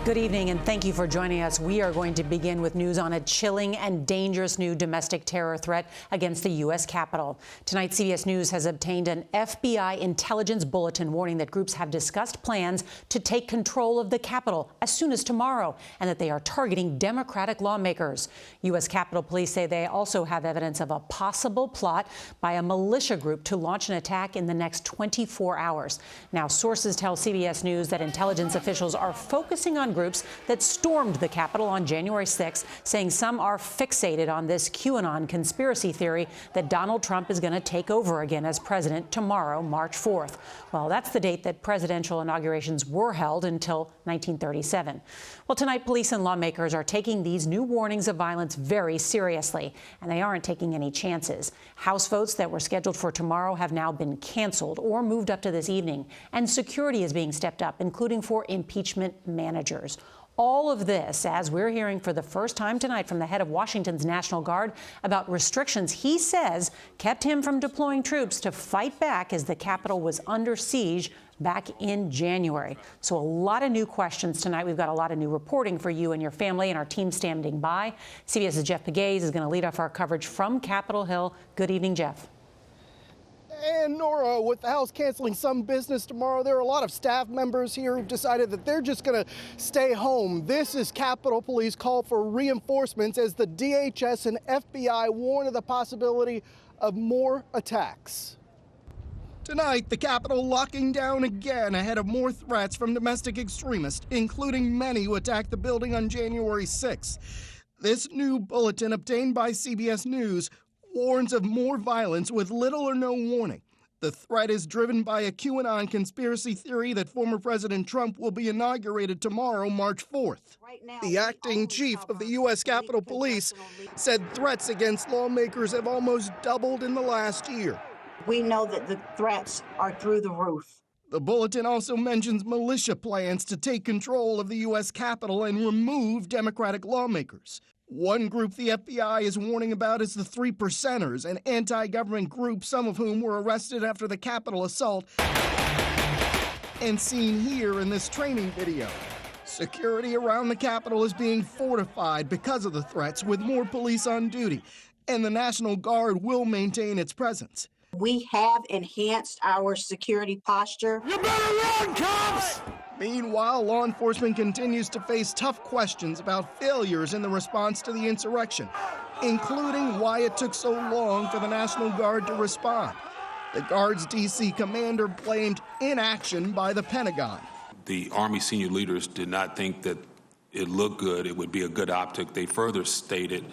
Good evening, and thank you for joining us. We are going to begin with news on a chilling and dangerous new domestic terror threat against the U.S. Capitol. Tonight, CBS News has obtained an FBI intelligence bulletin warning that groups have discussed plans to take control of the Capitol as soon as tomorrow, and that they are targeting Democratic lawmakers. U.S. Capitol Police say they also have evidence of a possible plot by a militia group to launch an attack in the next 24 hours. Now, sources tell CBS News that intelligence officials are focusing on groups that stormed the Capitol on January 6, saying some are fixated on this QAnon conspiracy theory that Donald Trump is going to take over again as president tomorrow, March 4th. Well, that's the date that presidential inaugurations were held until 1937. Well, tonight, police and lawmakers are taking these new warnings of violence very seriously, and they aren't taking any chances. House votes that were scheduled for tomorrow have now been canceled or moved up to this evening, and security is being stepped up, including for impeachment managers. All of this as we're hearing for the first time tonight from the head of Washington's National Guard about restrictions he says kept him from deploying troops to fight back as the Capitol was under siege back in January. So a lot of new questions tonight. We've got a lot of new reporting for you and your family, and our team standing by. CBS's Jeff Pegues is going to lead off our coverage from Capitol Hill. Good evening, Jeff. And Nora, with the House canceling some business tomorrow, there are a lot of staff members here who've decided that they're just going to stay home. This is Capitol Police call for reinforcements as the DHS and FBI warn of the possibility of more attacks. Tonight, the Capitol locking down again ahead of more threats from domestic extremists, including many who attacked the building on January 6. This new bulletin obtained by CBS News warns of more violence with little or no warning. The threat is driven by a QAnon conspiracy theory that former President Trump will be inaugurated tomorrow, March 4th. The acting chief of the U.S. Capitol Police said threats against lawmakers have almost doubled in the last year. We know that the threats are through the roof. The bulletin also mentions militia plans to take control of the U.S. Capitol and remove Democratic lawmakers. One group the FBI is warning about is the Three Percenters, an anti-government group, some of whom were arrested after the Capitol assault and seen here in this training video. Security around the Capitol is being fortified because of the threats, with more police on duty, and the National Guard will maintain its presence. We have enhanced our security posture. You better run, cops! Meanwhile, law enforcement continues to face tough questions about failures in the response to the insurrection, including why it took so long for the National Guard to respond. The Guard's D.C. commander blamed inaction by the Pentagon. The Army senior leaders did not think that it looked good, it would be a good optic. They further stated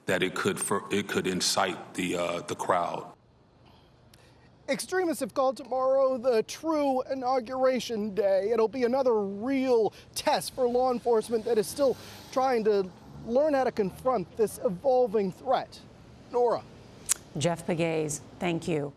that it could incite the crowd. Extremists have called tomorrow the true inauguration day. It'll be another real test for law enforcement that is still trying to learn how to confront this evolving threat. Nora. Jeff Pegues, thank you.